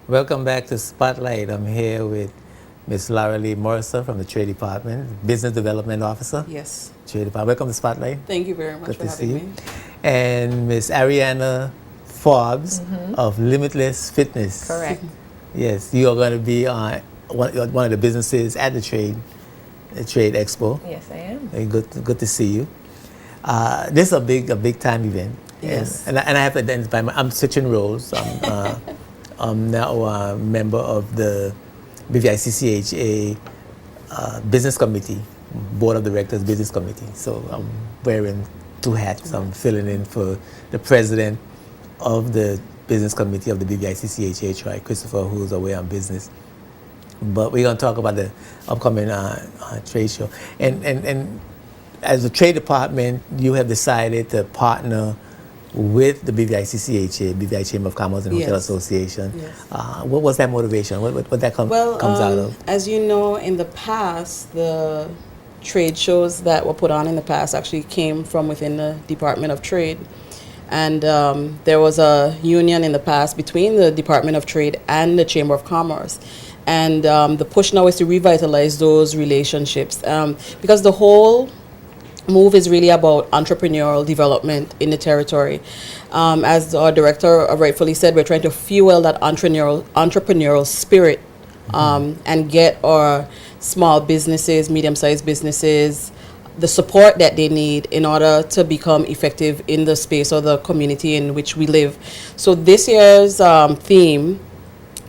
Welcome back to Spotlight. I'm here with Miss Laura Lee Morrison from the Trade Department, Business Development Officer. Yes. Trade Department. Welcome to Spotlight. Thank you very much Good for to see having you. me. And Miss Ariana Forbes of Limitless Fitness. Correct. Yes, you are going to be on one of the businesses at the Trade Expo. Yes, I am. Good to see you. This is a big time event. Yes. And I have to identify. I'm switching roles. I'm now a member of the BVICCHA Business Committee, Board of Directors Business Committee. So I'm wearing two hats. I'm filling in for the president of the Business Committee of the BVICCHA, Troy Christopher, who's away on business. But we're going to talk about the upcoming trade show. And as a trade department, you have decided to partner with the BVICCHA, BVI Chamber of Commerce and Hotel Yes. Association. Yes. What was that motivation? What that comes out of? As you know, in the past, the trade shows that were put on in the past actually came from within the Department of Trade. And there was a union in the past between the Department of Trade and the Chamber of Commerce. And the push now is to revitalize those relationships because the whole move is really about entrepreneurial development in the territory. As our director rightfully said, we're trying to fuel that entrepreneurial spirit and get our small businesses, medium-sized businesses, the support that they need in order to become effective in the space or the community in which we live. So this year's theme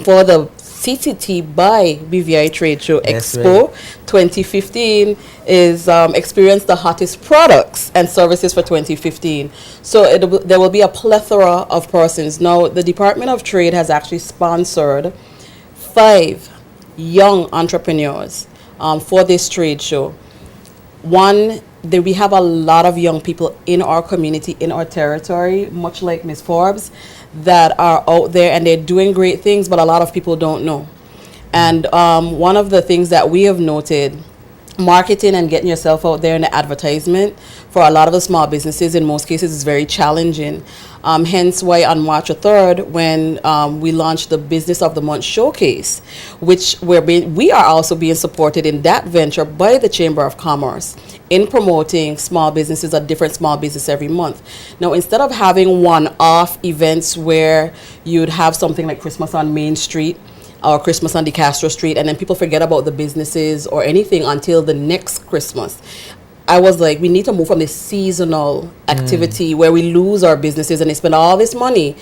for the CTT by BVI Trade Show That's Expo 2015 is experience the hottest products and services for 2015. So there will be a plethora of persons. Now, the Department of Trade has actually sponsored 5 young entrepreneurs for this trade show. One, we have a lot of young people in our community, in our territory, much like Ms. Forbes, that are out there and they're doing great things, but a lot of people don't know. And one of the things that we have noted, marketing and getting yourself out there in the advertisement for a lot of the small businesses in most cases is very challenging. Hence why on March 3rd, when we launched the Business of the Month Showcase, which we are also being supported in that venture by the Chamber of Commerce in promoting small businesses, a different small business every month. Now, instead of having one-off events where you'd have something like Christmas on Main Street, or Christmas on the Castro Street, and then people forget about the businesses or anything until the next Christmas. I was like, we need to move from this seasonal activity where we lose our businesses and they spend all this money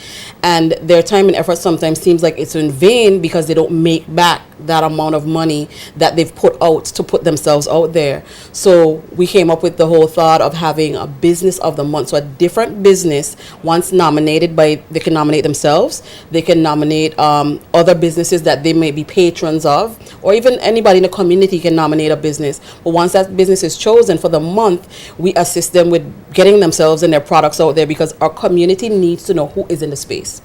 and their time and effort sometimes seems like it's in vain because they don't make back that amount of money that they've put out to put themselves out there. So we came up with the whole thought of having a business of the month. So a different business, once nominated by, they can nominate themselves, they can nominate other businesses that they may be patrons of, or even anybody in the community can nominate a business. But once that business is chosen for the month, we assist them with getting themselves and their products out there because our community needs to know who is in the space.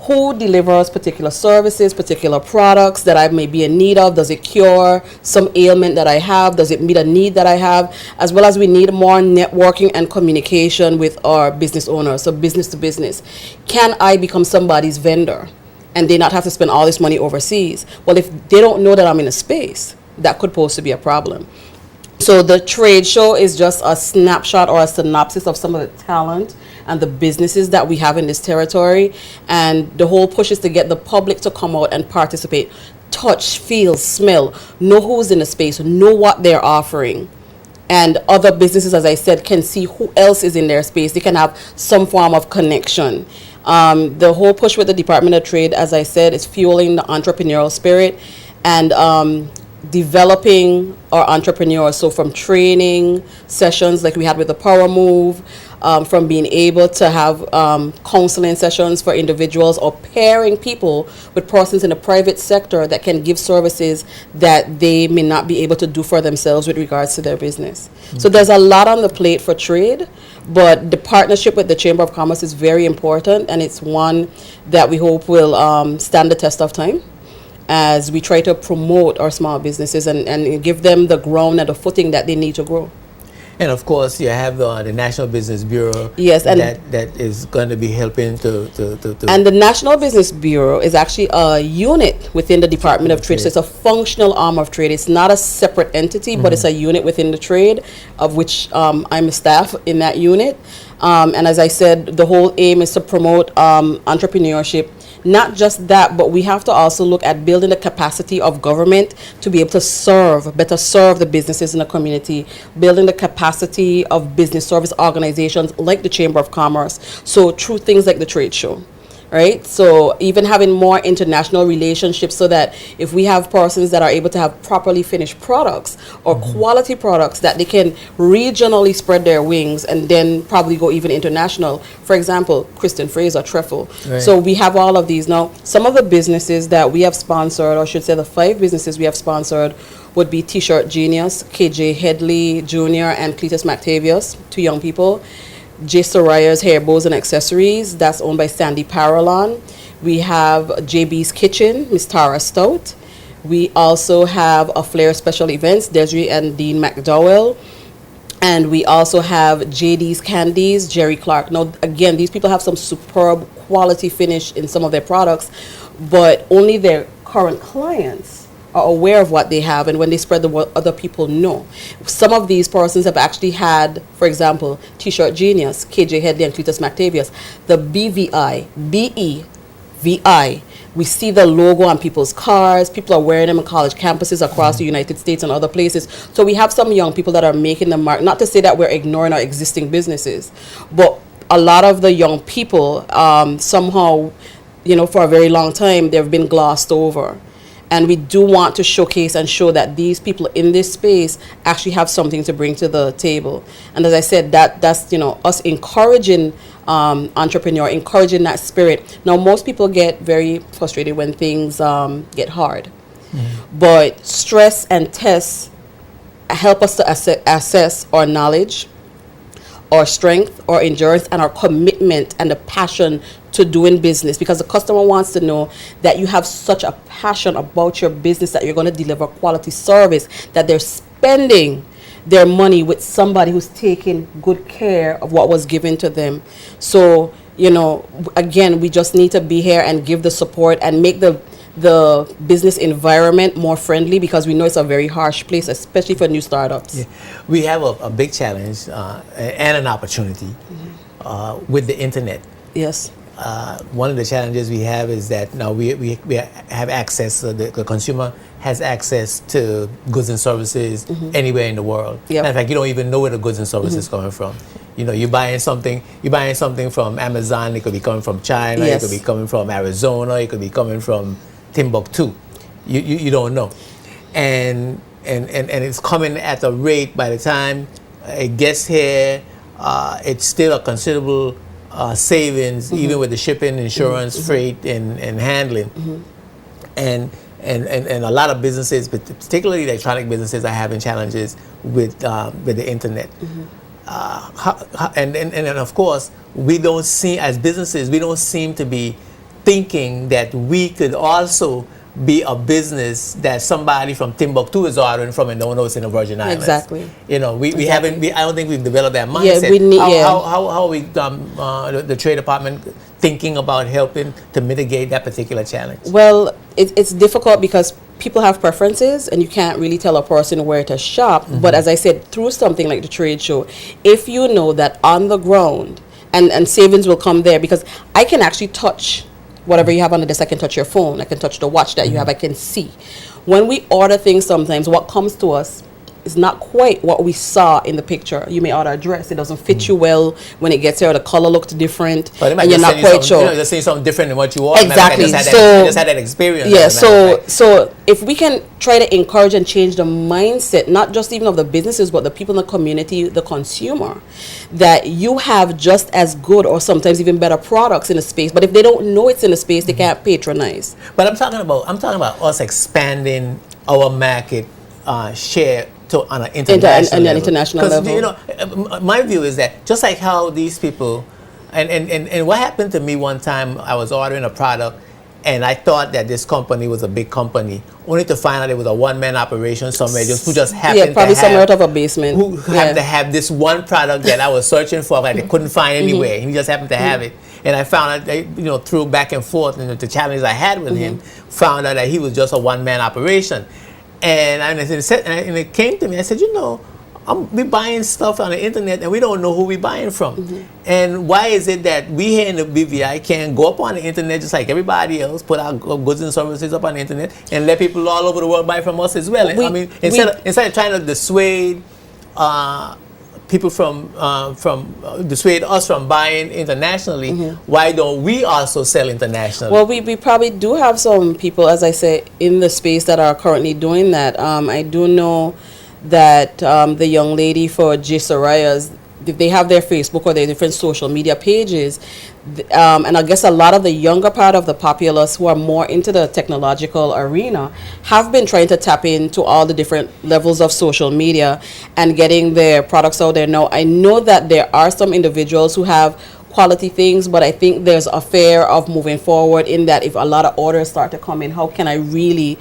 Who delivers particular services, particular products that I may be in need of? Does it cure some ailment that I have? Does it meet a need that I have? As well as we need more networking and communication with our business owners, so business to business. Can I become somebody's vendor and they not have to spend all this money overseas? Well, if they don't know that I'm in a space, that could pose to be a problem. So the trade show is just a snapshot or a synopsis of some of the talent and the businesses that we have in this territory. And the whole push is to get the public to come out and participate, touch, feel, smell, know who's in the space, know what they're offering. And other businesses, as I said, can see who else is in their space. They can have some form of connection. The whole push with the Department of Trade, as I said, is fueling the entrepreneurial spirit and developing our entrepreneurs. So from training sessions like we had with the Power Move, from being able to have counseling sessions for individuals or pairing people with persons in the private sector that can give services that they may not be able to do for themselves with regards to their business. So there's a lot on the plate for trade, but the partnership with the Chamber of Commerce is very important, and it's one that we hope will stand the test of time as we try to promote our small businesses and give them the ground and the footing that they need to grow. And of course, you have the National Business Bureau. Yes, and that is going to be helping to. And the National Business Bureau is actually a unit within the Department of Trade. So it's a functional arm of trade. It's not a separate entity, but it's a unit within the trade, of which I'm a staff in that unit. And as I said, the whole aim is to promote entrepreneurship. Not just that, but we have to also look at building the capacity of government to be able to better serve the businesses in the community, building the capacity of business service organizations like the Chamber of Commerce. So through things like the trade show. Right? So even having more international relationships, so that if we have persons that are able to have properly finished products or quality products, that they can regionally spread their wings and then probably go even international. For example, Kristen Fraser, Treffle. Right. So we have all of these. Now, some of the businesses that we have sponsored, or I should say the 5 businesses we have sponsored, would be T-Shirt Genius, KJ Headley Jr. and Cletus McTavius, 2 young people. J. Soraya's Hair Bows and Accessories, that's owned by Sandy Parallon. We have JB's Kitchen, Miss Tara Stout. We also have a Flair Special Events, Desiree and Dean McDowell. And we also have JD's Candies, Jerry Clark. Now, again, these people have some superb quality finish in some of their products, but only their current clients are aware of what they have, and when they spread the word, other people know. Some of these persons have actually had, for example, T-Shirt Genius, KJ Headley and Cletus McTavius, the BVI, BEVI. We see the logo on people's cars. People are wearing them on college campuses across the United States and other places. So we have some young people that are making the mark. Not to say that we're ignoring our existing businesses, but a lot of the young people, somehow, for a very long time, they've been glossed over. And we do want to showcase and show that these people in this space actually have something to bring to the table. And as I said, that's us encouraging entrepreneur, encouraging that spirit. Now, most people get very frustrated when things get hard. But stress and tests help us to assess our knowledge, our strength, our endurance, and our commitment and the passion to doing business, because the customer wants to know that you have such a passion about your business, that you're going to deliver quality service, that they're spending their money with somebody who's taking good care of what was given to them. So, again, we just need to be here and give the support and make the business environment more friendly, because we know it's a very harsh place, especially for new startups. Yeah. We have a big challenge and an opportunity with the internet. Yes. One of the challenges we have is that now we have access, the consumer has access to goods and services anywhere in the world. Yep. In fact, you don't even know where the goods and services coming from. You're buying something from Amazon, it could be coming from China, Yes. it could be coming from Arizona, it could be coming from Timbuktu. You don't know. And it's coming at a rate, by the time it gets here, it's still a considerable savings, even with the shipping, insurance, freight, and handling. And a lot of businesses, but particularly electronic businesses, are having challenges with the internet. And of course, we don't see, as businesses, we don't seem to be thinking that we could also be a business that somebody from Timbuktu is ordering from and don't know it's in the Virgin Islands. Exactly. We Exactly. haven't. I don't think we've developed that mindset. Yeah, we need. How are we, the Trade Department, thinking about helping to mitigate that particular challenge? Well, it's difficult because people have preferences, and you can't really tell a person where to shop. But as I said, through something like the trade show, if you know that on the ground, and savings will come there, because I can actually touch whatever you have on the desk. I can touch your phone, I can touch the watch that you have, I can see. When we order things, sometimes what comes to us is not quite what we saw in the picture. You may order a dress, it doesn't fit you well. When it gets here, the color looked different, But and you're not quite sure. They're saying something different than what you ordered. Exactly. I just had that experience. Yeah. as a matter of fact. So if we can try to encourage and change the mindset, not just even of the businesses, but the people in the community, the consumer, that you have just as good or sometimes even better products in the space. But if they don't know it's in the space, they can't patronize. But I'm talking about us expanding our market share on an international level. International level. Because my view is that just like how these people, and what happened to me one time, I was ordering a product, And I thought that this company was a big company, only to find out it was a one-man operation somewhere who just happened probably to somewhere have, out of a basement. who happened to have this one product that I was searching for that they couldn't find anywhere. He just happened to have it. And I found out, through back and forth and the challenges I had with him, found out that he was just a one-man operation. And it came to me, I said, we buying stuff on the internet and we don't know who we buying from. And why is it that we here in the BVI can go up on the internet just like everybody else, put our goods and services up on the internet and let people all over the world buy from us as well? Instead of trying to dissuade people dissuade us from buying internationally, why don't we also sell internationally? Well, we probably do have some people, as I say, in the space that are currently doing that. I do know that the young lady for J. Soraya's, they have their Facebook or their different social media pages. And I guess a lot of the younger part of the populace who are more into the technological arena have been trying to tap into all the different levels of social media and getting their products out there. Now, I know that there are some individuals who have quality things, but I think there's a fear of moving forward in that if a lot of orders start to come in, how can I really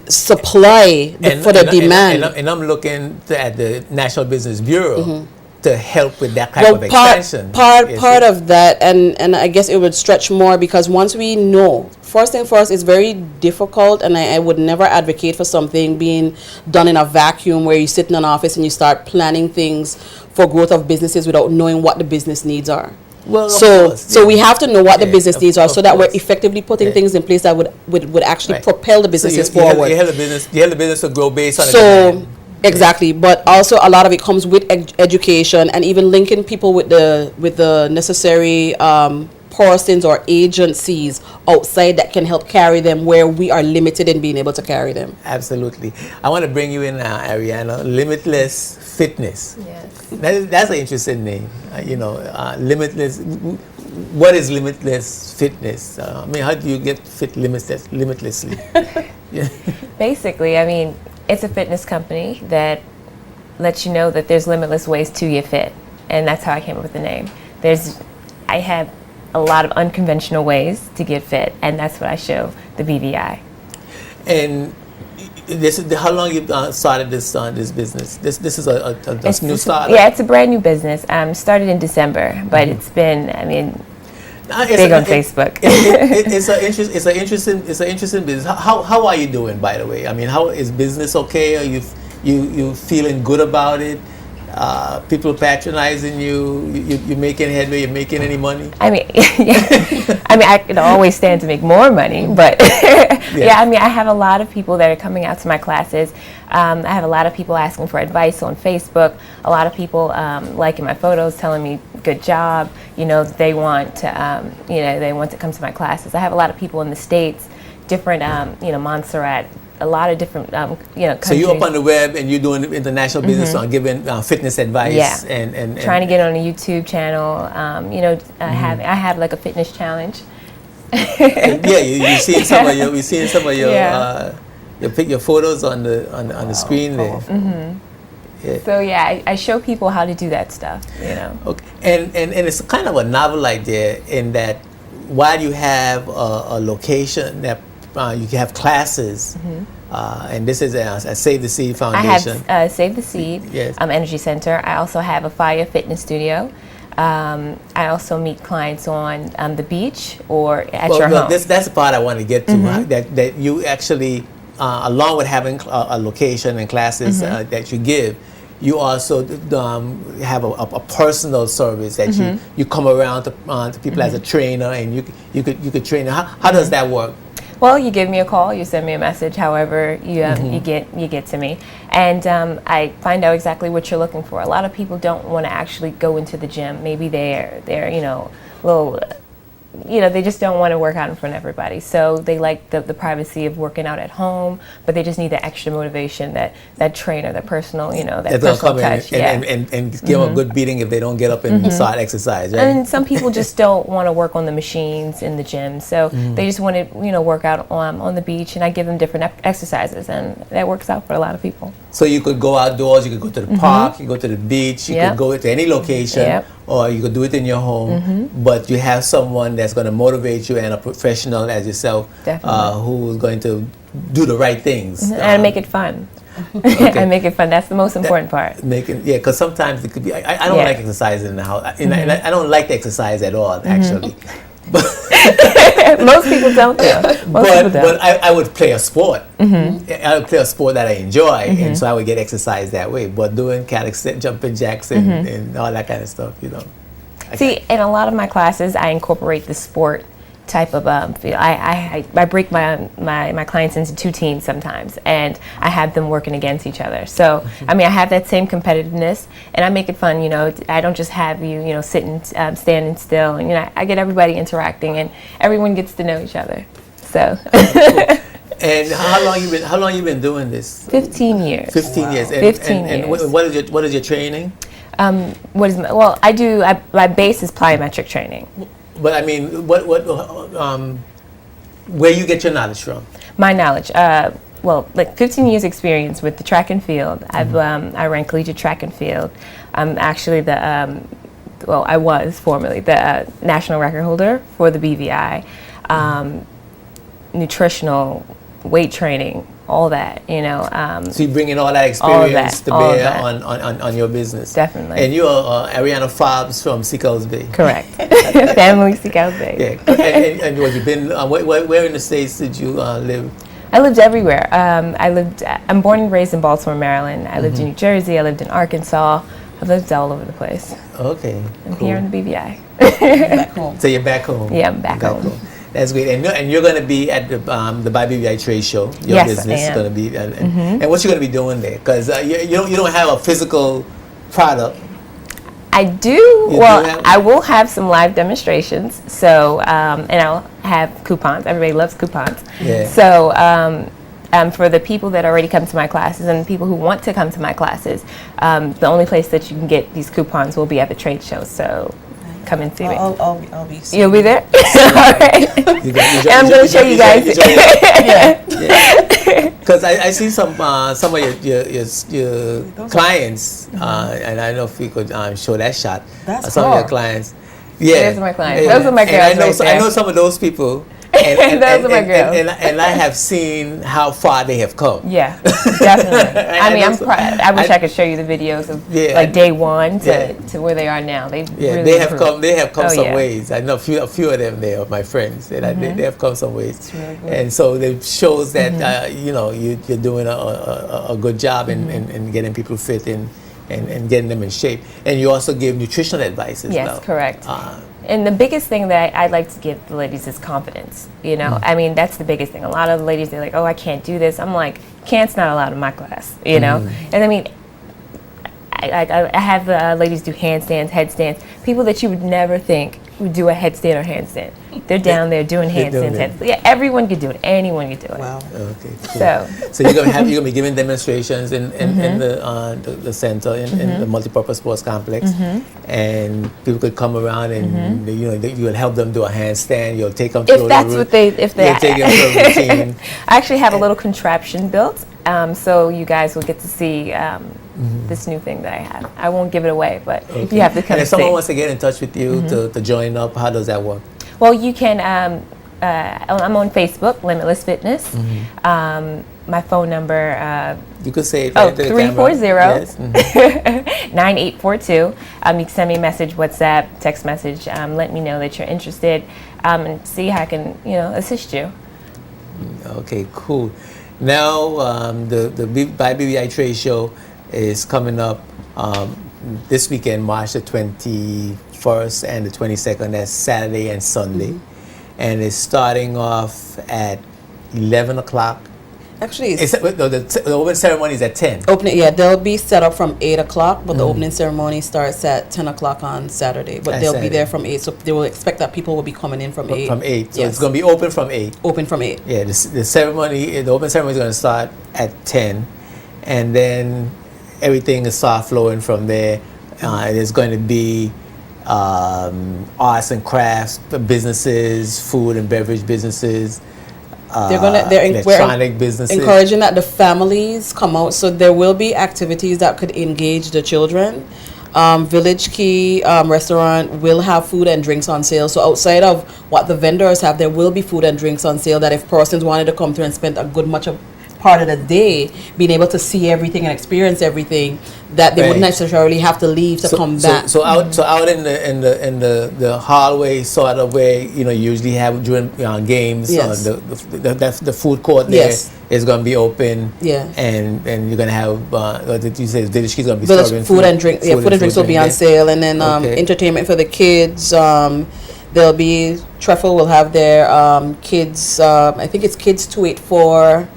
supply for the demand? And I'm looking at the National Business Bureau to help with that type of expansion. Part of that, and I guess it would stretch more, because once we know, first thing first, it's very difficult, and I would never advocate for something being done in a vacuum where you sit in an office and you start planning things for growth of businesses without knowing what the business needs are. Well, so we have to know what the business needs are, so that we're effectively putting things in place that would actually propel the businesses forward. You have the business to grow based on the exactly, but also a lot of it comes with education and even linking people with the necessary persons or agencies outside that can help carry them where we are limited in being able to carry them. Absolutely. I want to bring you in now, Ariana. Limitless Fitness. Yes. That's an interesting name. Limitless. What is Limitless Fitness? How do you get fit limitlessly? Basically, it's a fitness company that lets you know that there's limitless ways to get fit, and that's how I came up with the name. I have a lot of unconventional ways to get fit, and that's what I show the BVI. And this is how long you've started this business? This is a new startup. Yeah, it's a brand new business. Started in December, but it's been big on Facebook. It's an interesting business. How are you doing, by the way? How is business okay? Are you feeling good about it? People patronizing you? You making headway? You making any money? I could always stand to make more money, but I have a lot of people that are coming out to my classes. I have a lot of people asking for advice on Facebook. A lot of people liking my photos, telling me good job. They want to come to my classes. I have a lot of people in the States, different Montserrat. A lot of different, countries. So you're up on the web and you're doing international business on giving fitness advice and trying to get on a YouTube channel. I have like a fitness challenge. You're seeing some of your photos on the screen there. Yeah. So I show people how to do that stuff. Okay. And it's kind of a novel idea in that while you have a location that you can have classes, and this is a Save the Seed Foundation. I have Save the Seed, yes. Energy Center. I also have a Fire Fitness Studio. I also meet clients on the beach or at your home. That's the part I want to get to. That you actually, along with having a location and classes that you give, you also have a personal service that you come around to people as a trainer, and you could train. How does that work? Well, you give me a call, you send me a message, however you get to me, and I find out exactly what you're looking for. A lot of people don't want to actually go into the gym. Maybe they're little. They just don't want to work out in front of everybody. So they like the privacy of working out at home, but they just need the extra motivation, that trainer, that personal, that personal touch. And give them a good beating if they don't get up and start exercise, right? And some people just don't want to work on the machines in the gym. So they just want to, work out on the beach, and I give them different exercises, and that works out for a lot of people. So you could go outdoors, you could go to the park, you go to the beach, you could go to any location or you could do it in your home, but you have someone that's going to motivate you and a professional as yourself who's going to do the right things. And make it fun. And make it fun. That's the most important part. Because sometimes it could be. I don't like exercising in the house. And I don't like to exercise at all, actually. Most people don't though. But I would play a sport. I would play a sport that I enjoy, and so I would get exercise that way. But doing calisthenics, jumping jacks, and all that kind of stuff, See, in a lot of my classes, I incorporate the sport type of feel. I break my clients into two teams sometimes, and I have them working against each other. So I mean, I have that same competitiveness, and I make it fun. I don't just have you sitting, standing still, and I get everybody interacting, and everyone gets to know each other. So. And how long you been doing this? 15 years. 15 years. And, 15 and years. What is your training? My base is plyometric training. But I mean, where you get your knowledge from? My knowledge, 15 years experience with the track and field. I ran collegiate track and field. I'm actually I was formerly the national record holder for the BVI. Nutritional, weight training, all that, So you bring in all that experience to bear on your business. Definitely. And you're Ariana Fobbs from Seacoast Bay. Correct. Family Seacoast Bay. Yeah. And what you've been? Where in the States did you live? I lived everywhere. I'm born and raised in Baltimore, Maryland. I lived in New Jersey. I lived in Arkansas. I've lived all over the place. Okay. I'm here in the BVI. Back home. So you're back home. Yeah, I'm back home. That's great. And you're going to be at the BVI trade show. Your business is going to be. And what you're going to be doing there? Because you don't have a physical product. I do. I will have some live demonstrations. So, and I'll have coupons. Everybody loves coupons. Yeah. So, for the people that already come to my classes and the people who want to come to my classes, the only place that you can get these coupons will be at the trade show. So, come and see me. I'll be. You'll be there. All right. And I'm going to show you guys. Because I see some of your clients, and I don't know if we could show that shot. That's some of your clients. Yeah, those are my clients. Those are my girls. I know some of those people. Those are my girls. And I have seen how far they have come. Yeah, definitely. I mean, I'm proud. I wish I could show you the videos of day one to where they are now. They have come. They have come some yeah. ways. I know a few of them there, my friends, and they have come some ways. Really good. And so it shows that you're doing a good job in getting people fit and getting them in shape. And you also give nutritional advice as well. Yes, correct. And the biggest thing that I'd like to give the ladies is confidence. I mean, that's the biggest thing. A lot of the ladies, they're like, oh, I can't do this. I'm like, can't's not allowed in my class, And I mean, I have ladies do handstands, headstands, people that you would never think would do a headstand or handstand. They're down there doing handstands, headstands. Yeah, everyone could do it. Anyone could do it. Wow. Okay. Cool. So you're gonna be giving demonstrations in the center in the multipurpose sports complex, and people could come around and you will help them do a handstand. You'll take them through if they take them through a routine. I actually have a little contraption built, so you guys will get to see. This new thing that I have. I won't give it away, but you have to come. And if someone wants to get in touch with you to join up, how does that work? Well, you can. I'm on Facebook, Limitless Fitness. My phone number. You could say it right to the 9842. You can send me a message, WhatsApp, text message. Let me know that you're interested, and see how I can assist you. Okay, cool. Now the BVI trade show is coming up this weekend, March the 21st and the 22nd. That's Saturday and Sunday. And it's starting off at 11 o'clock. Actually, the opening ceremony is at 10. They'll be set up from 8 o'clock, but the opening ceremony starts at 10 o'clock on Saturday. But they'll be there from 8, so they will expect that people will be coming in from 8. From 8, so it's going to be open from 8. Open from 8. Yeah, the open ceremony is going to start at 10, and then everything is start flowing from there. There's going to be arts and crafts businesses, food and beverage businesses. Electronic businesses. Encouraging that the families come out, so there will be activities that could engage the children. Village Key restaurant will have food and drinks on sale. So outside of what the vendors have, there will be food and drinks on sale that if persons wanted to come through and spend a good much of part of the day being able to see everything and experience everything, that they wouldn't necessarily have to leave to come back. So out in the hallway, sort of where you usually have during games. Yes. The food court there is going to be open. Yes. And you're going to have what did you say? Village Key's going to be Village serving food and drink. Yeah, food and drinks will be on sale, and then entertainment for the kids. There'll be Treffle will have their kids. I think it's Kids 284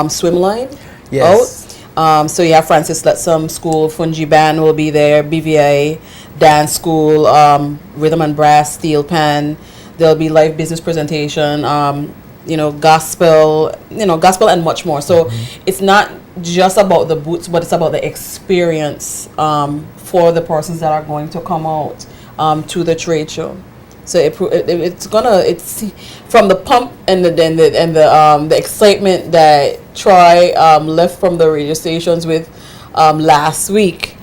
swim line. Yes. So yeah, Francis Letsum School, Fungi Band will be there, BVI Dance School, Rhythm and Brass, Steel Pan. There'll be live business presentation, gospel, gospel and much more. So it's not just about the booths, but it's about the experience for the persons that are going to come out to the trade show. So it's from the pump and the excitement that Troy left from the radio stations with last week.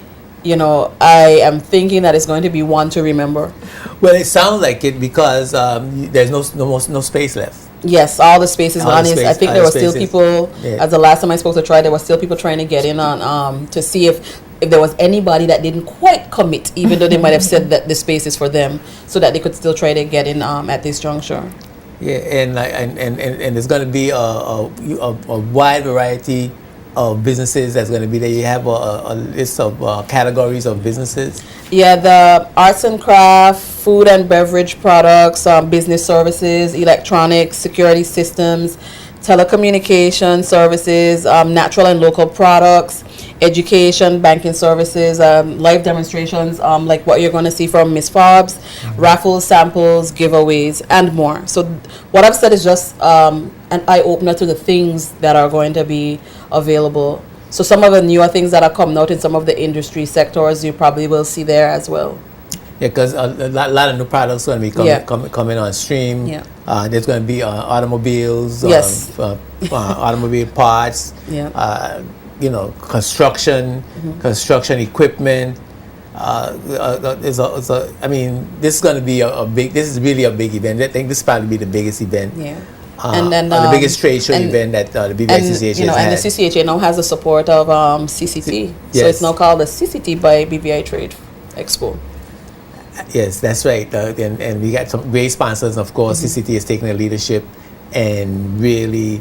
I am thinking that it's going to be one to remember. Well, it sounds like it because there's no space left. Yes, all the spaces All on the it. space- I think all there the were still spaces. people. Yeah. As the last time I spoke to Troy, there were still people trying to get in on to see if there was anybody that didn't quite commit, even though they might have said that the space is for them, so that they could still try to get in at this juncture. Yeah, and there's going to be a wide variety of businesses that's going to be there. You have a list of categories of businesses. Yeah, the arts and craft, food and beverage products, business services, electronics, security systems, telecommunication services, natural and local products, education, banking services, live demonstrations, like what you're going to see from Miss Fobbs, raffles, samples, giveaways, and more. So what I've said is just an eye-opener to the things that are going to be available. So some of the newer things that are coming out in some of the industry sectors, you probably will see there as well. Yeah, because a lot of new products are going to be coming on stream. Yeah. There's going to be automobiles, Yes. automobile parts, Yeah. construction equipment. This is going to be this is really a big event. I think this will probably be the biggest event. Yeah. And the biggest trade show event that the BVI-CCHA has and had. the CCHA now has the support of CCT. So Yes. it's now called the CCT by BVI Trade Expo. Yes, that's right. And we got some great sponsors. Of course, CCT has taken the leadership and really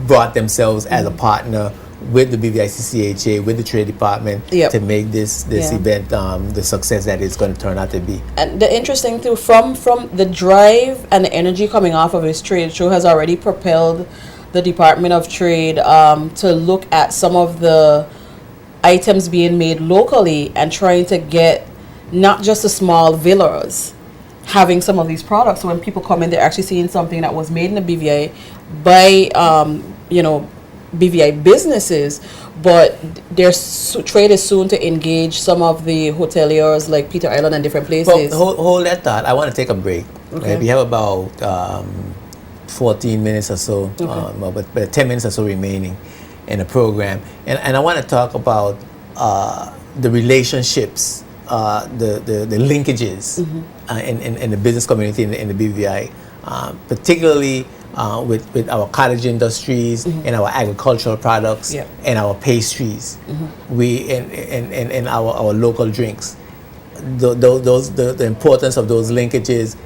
brought themselves as a partner with the BVI-CCHA, with the Trade Department, to make this event the success that it's going to turn out to be. And the interesting thing, from the drive and the energy coming off of this trade show has already propelled the Department of Trade to look at some of the items being made locally and trying to get not just the small villas having some of these products. So when people come in, they're actually seeing something that was made in the BVI by BVI businesses, but their trade is soon to engage some of the hoteliers like Peter Island and different places. Well, hold that thought. I want to take a break. Okay. Right? We have about 14 minutes or so, but 10 minutes or so remaining in the program. And I want to talk about the relationships, the linkages in the business community in the BVI, particularly with our cottage industries and our agricultural products and our pastries, and our local drinks. The importance of those linkages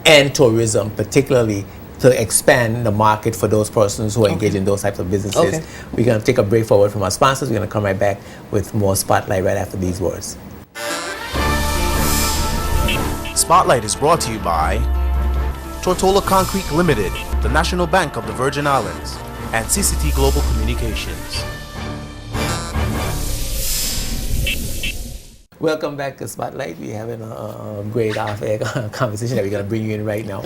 and tourism, particularly to expand the market for those persons who are engaged in those types of businesses. Okay. We're going to take a break forward from our sponsors. We're going to come right back with more Spotlight right after these words. Spotlight is brought to you by Tortola Concrete Limited, the National Bank of the Virgin Islands, and CCT Global Communications. Welcome back to Spotlight. We're having a great off-air conversation that we're going to bring you in right now.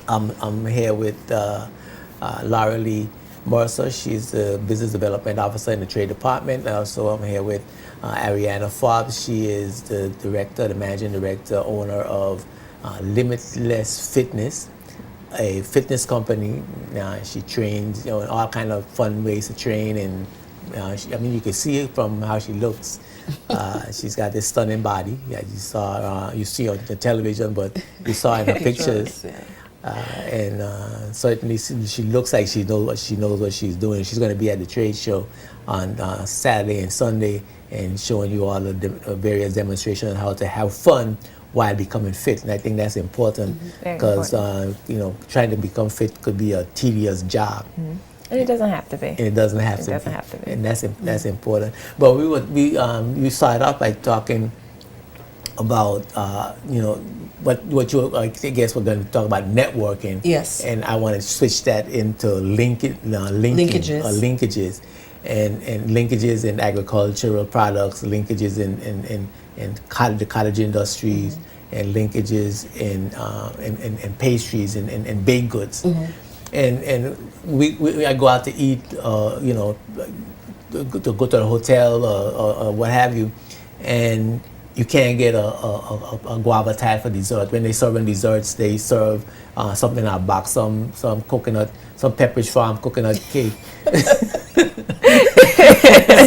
I'm here with Laura Lee Mercer. She's the Business Development Officer in the Trade Department. Also, I'm here with Ariana Fobbs. She is the Managing Director, owner of Limitless Fitness, a fitness company. She trains, in all kind of fun ways to train, and I mean, you can see it from how she looks. She's got this stunning body. Yeah, you see on the television, but you saw in her pictures. And certainly she looks like she knows what she's doing. She's going to be at the trade show on Saturday and Sunday and showing you all the various demonstrations on how to have fun while becoming fit. And I think that's important because trying to become fit could be a tedious job. And it doesn't have to be. And it doesn't have to be. And that's important. But we started off by talking about what you, I guess we're going to talk about networking. Yes. And I want to switch that into linkages and linkages in agricultural products, linkages in the cottage industries, and linkages in pastries and baked goods. And I go out to eat, to go to a hotel or what have you, and you can't get a guava tart for dessert. When they serve desserts, they serve something in a box, some coconut, some Pepperidge Farm coconut cake.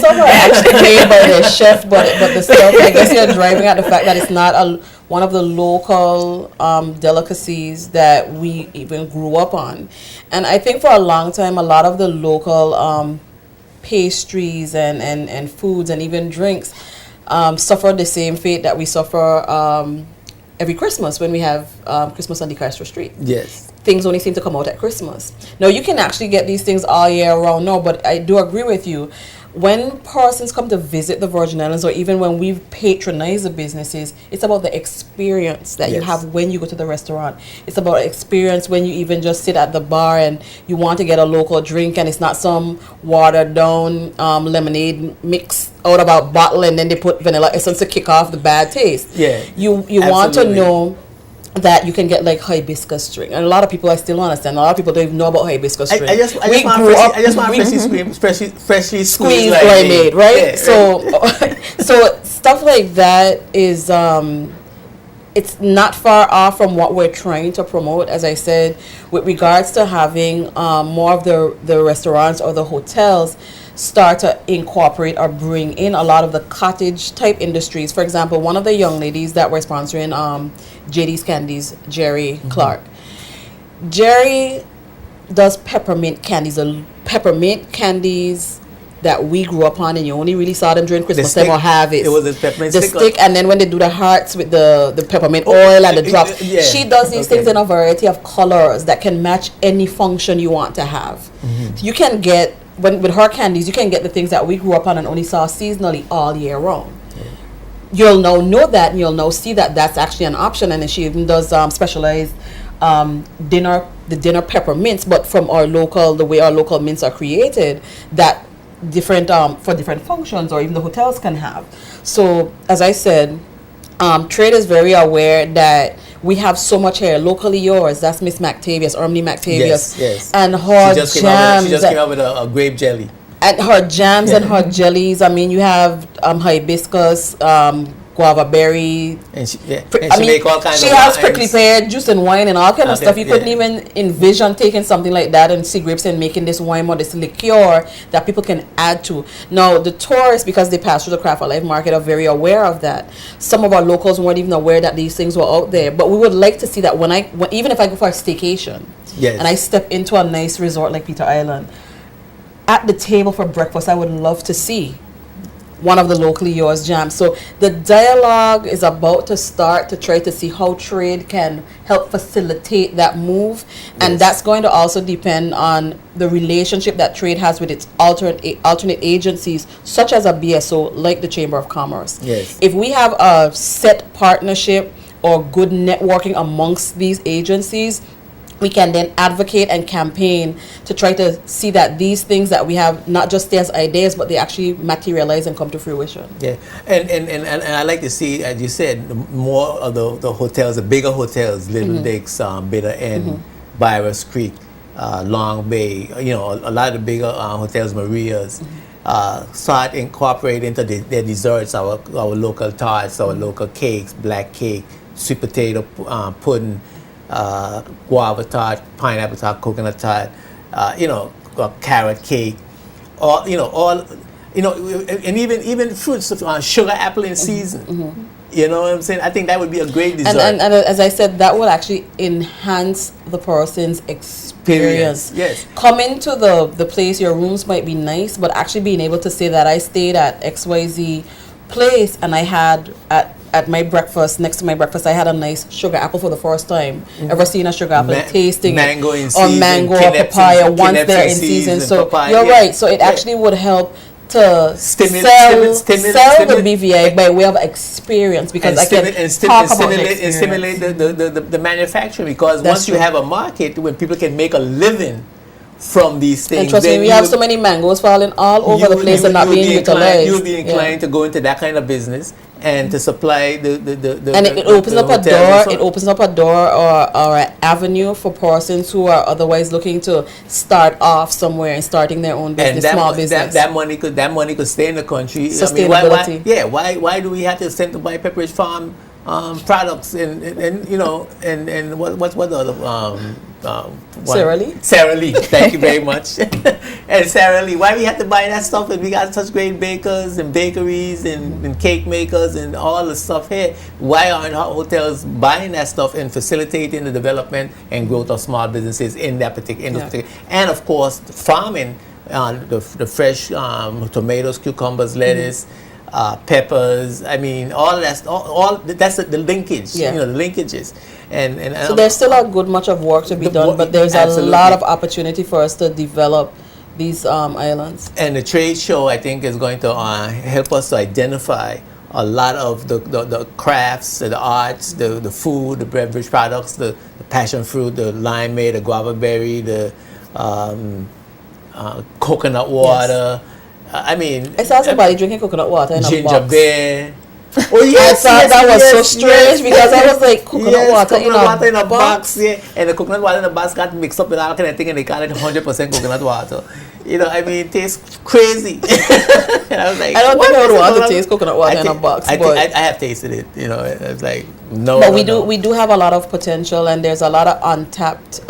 Some are actually made by the chef, but the stuff, I guess you're driving at the fact that it's not one of the local delicacies that we even grew up on. And I think for a long time, a lot of the local pastries and foods and even drinks suffer the same fate that we suffer every Christmas when we have Christmas on the Castro Street. Yes. Things only seem to come out at Christmas. Now, you can actually get these things all year round now, but I do agree with you. When persons come to visit the Virgin Islands, or even when we patronize the businesses, it's about the experience that you have when you go to the restaurant. It's about experience when you even just sit at the bar and you want to get a local drink, and it's not some watered down lemonade mix out of a bottle and then they put vanilla essence to kick off the bad taste. Yeah, you want to know that you can get like hibiscus drink, and a lot of people I still don't understand. A lot of people don't even know about hibiscus drink. I just want freshly squeezed limeade, right? Yeah, so stuff like that is it's not far off from what we're trying to promote. As I said, with regards to having more of the restaurants or the hotels start to incorporate or bring in a lot of the cottage type industries. For example, one of the young ladies that we're sponsoring, JD's Candies, Jerry Clark. Jerry does peppermint candies. The peppermint candies that we grew up on, and you only really saw them during Christmas time or harvest. It was a peppermint stick, and then when they do the hearts with the peppermint oil and the drops. She does these things in a variety of colors that can match any function you want to have. You can get, with her candies, you can get the things that we grew up on and only saw seasonally all year round. You'll now know that, and you'll now see that that's actually an option. And then she even does specialized dinner peppermints, but from our local, the way our local mints are created, that different for different functions, or even the hotels can have. So as I said, trade is very aware that we have so much here. Locally yours, that's Miss Mactavius, Ormney Mactavius. Yes. And her jams. She just came out with a grape jelly. And her jams and her jellies. I mean, you have hibiscus, guava berry. And she make all kinds of She has prickly pear juice and wine and all kind of stuff. You couldn't even envision taking something like that and sea grapes and making this wine or this liqueur that people can add to. Now, the tourists, because they pass through the Craft Alive market, are very aware of that. Some of our locals weren't even aware that these things were out there. But we would like to see that even if I go for a staycation and I step into a nice resort like Peter Island, at the table for breakfast, I would love to see one of the locally yours jams. So the dialogue is about to start to try to see how trade can help facilitate that move. And that's going to also depend on the relationship that trade has with its alternate agencies, such as a BSO, like the Chamber of Commerce. Yes. If we have a set partnership or good networking amongst these agencies, we can then advocate and campaign to try to see that these things that we have not just stay as ideas, but they actually materialize and come to fruition. Yeah, and I like to see, as you said, more of the hotels, the bigger hotels, Little Dix, Bitter End, Byers Creek, Long Bay, a lot of the bigger hotels, Maria's, start incorporate into their desserts, our local tarts, our local cakes, black cake, sweet potato pudding, guava tart, pineapple tart, coconut tart, carrot cake, all you know, and even fruits, sugar apple in season. You know what I'm saying? I think that would be a great dessert. And as I said, that will actually enhance the person's experience. Yes. Coming to the place, your rooms might be nice, but actually being able to say that I stayed at XYZ place and I had at my breakfast, next to my breakfast, I had a nice sugar apple for the first time. Ever seen a sugar apple? Tasting mango it. in season, or mango or papaya once they're in season. So you're right. So it actually would help to sell the BVI by way of experience, because I can talk about the experience. And stimulate the manufacturing, because once you have a market when people can make a living from these things, and trust me, we have so many mangoes falling all over the place and not being utilized. You would be inclined to go into that kind of business and to supply the and it opens up a door. It opens up a door or an avenue for persons who are otherwise looking to start off somewhere and starting their own business, small business. That money could stay in the country. Sustainability. Why do we have to send to buy Pepperidge Farm products and you know and what the other Sara Lee? Sara Lee, thank you very much. And Sara Lee, why we have to buy that stuff? And we got such great bakers and bakeries and cake makers and all the stuff here. Why aren't hotels buying that stuff and facilitating the development and growth of small businesses in that particular? And of course, farming, the fresh tomatoes, cucumbers, lettuce. Peppers, I mean, all that's all that's the linkage, you know, the linkages, and so there's still a good much of work to be done, but there's a lot of opportunity for us to develop these islands. And the trade show, I think, is going to help us to identify a lot of the crafts, the arts, the food, the beverage products, the passion fruit, the limeade, the guava berry, the coconut water. I mean, I saw somebody drinking coconut water in a ginger box. beer. Oh yes, I thought that was so strange because I was like, coconut water in a box, and the coconut water in the box got mixed up with all kind of thing, and they call it 100% coconut water. You know, I mean, it tastes crazy. And I was like, I don't think I would want to taste coconut water in a box. I have tasted it. You know, it's like no. But we do have a lot of potential, and there's a lot of untapped.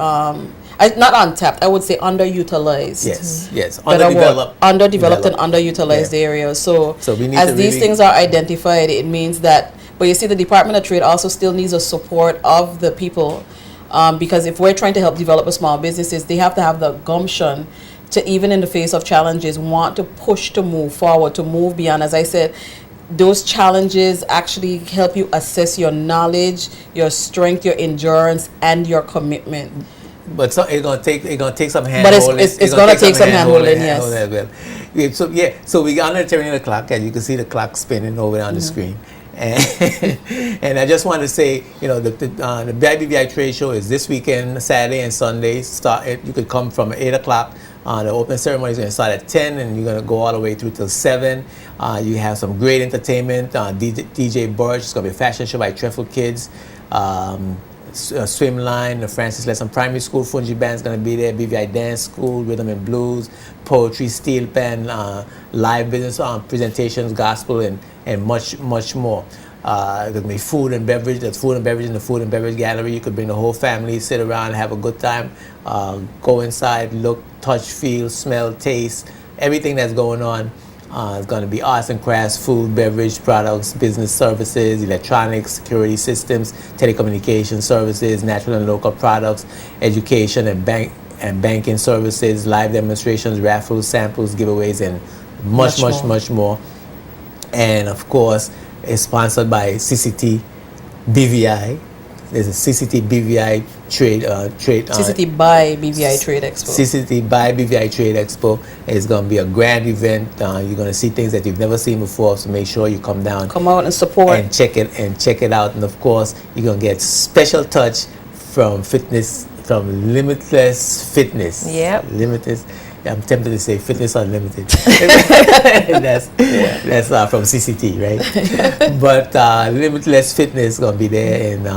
Not untapped, I would say underutilized. Yes. Underdeveloped and underutilized areas. So we need as these things are identified, it means that, but you see, the Department of Trade also still needs the support of the people, because if we're trying to help develop the small businesses, they have to have the gumption to, even in the face of challenges, want to push to move forward, to move beyond. As I said, those challenges actually help you assess your knowledge, your strength, your endurance, and your commitment. But it's gonna take some hand holding. But it's gonna take some hand holding, yes. So we are turning the clock, and you can see the clock spinning over on the screen. And I just want to say, you know, the BVI trade show is this weekend, Saturday and Sunday. You could come from 8 o'clock. The open ceremony is going to start at 10, and you're going to go all the way through till 7. You have some great entertainment. DJ Burch, it's going to be a fashion show by Treffle Kids. Swimline, the Francis Lesson Primary School, Fungi Band's going to be there, BVI Dance School, Rhythm and Blues, Poetry, Steel Pen, live business presentations, gospel, and much more. There's going to be food and beverage. There's food and beverage in the food and beverage gallery. You could bring the whole family, sit around, have a good time, go inside, look, touch, feel, smell, taste, everything that's going on. It's going to be arts and crafts, food, beverage products, business services, electronics, security systems, telecommunication services, natural and local products, education and banking services, live demonstrations, raffles, samples, giveaways, and much more. And of course, it's sponsored by CCT BVI. There's a CCT BVI trade. CCT by BVI Trade Expo. CCT by BVI Trade Expo. It's going to be a grand event. You're going to see things that you've never seen before. So make sure you come down. Come out and support. And check it out. And of course, you're going to get special touch from Limitless Fitness. Yep. Limitless. I'm tempted to say Fitness Unlimited. That's from CCT, right? But Limitless Fitness is going to be there, and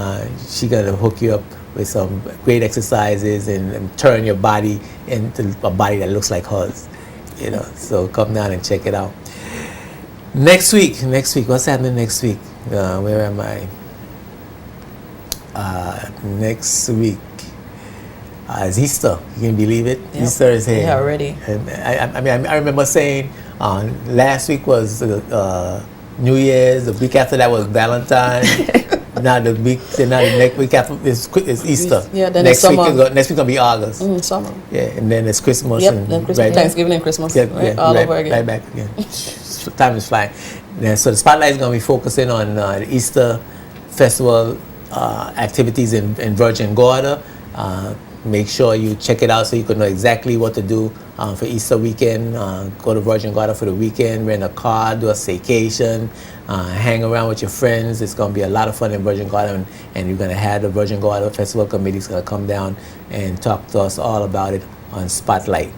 she's going to hook you up with some great exercises and turn your body into a body that looks like hers. You know, so come down and check it out. Next week, what's happening next week? Where am I? Next week. It's Easter. You can believe it? Yep. Easter is here. Yeah, already. And I remember saying Last week was New Year's. The week after that was Valentine's. Now the next week after is Easter. Yeah, then next it's week summer. next week gonna be August. Summer. Yeah, and then it's Christmas. Yep, and then Christmas, Thanksgiving and Christmas, all over again. Right back again. Time is flying. And so the spotlight is gonna be focusing on the Easter festival activities in Virgin Gorda. Make sure you check it out so you can know exactly what to do for Easter weekend. Go to Virgin Gorda for the weekend, rent a car, do a staycation, hang around with your friends. It's going to be a lot of fun in Virgin Gorda, and you're going to have the Virgin Gorda Festival Committee is going to come down and talk to us all about it on Spotlight.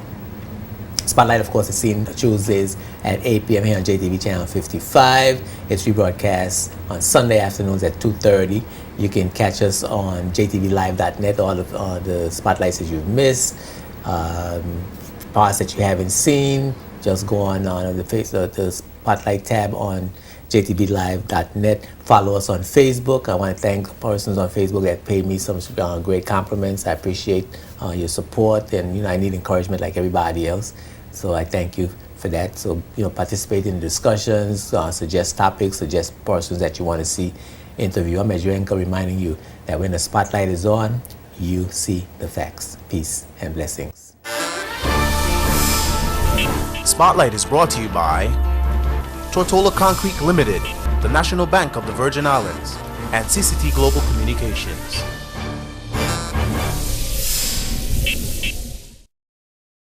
Spotlight, of course, is seen Tuesdays at 8 p.m. here on JTV Channel 55. It's rebroadcast on Sunday afternoons at 2:30. You can catch us on jtvlive.net, all of the spotlights that you've missed, parts that you haven't seen. Just go on the Spotlight tab on jtvlive.net. Follow us on Facebook. I want to thank the persons on Facebook that paid me some great compliments. I appreciate your support, and I need encouragement like everybody else. So I thank you for that. So participate in the discussions, suggest topics, suggest persons that you want to see interview. I'm Edrenka reminding you that when the spotlight is on, you see the facts. Peace and blessings. Spotlight is brought to you by Tortola Concrete Limited, the National Bank of the Virgin Islands, and CCT Global Communications.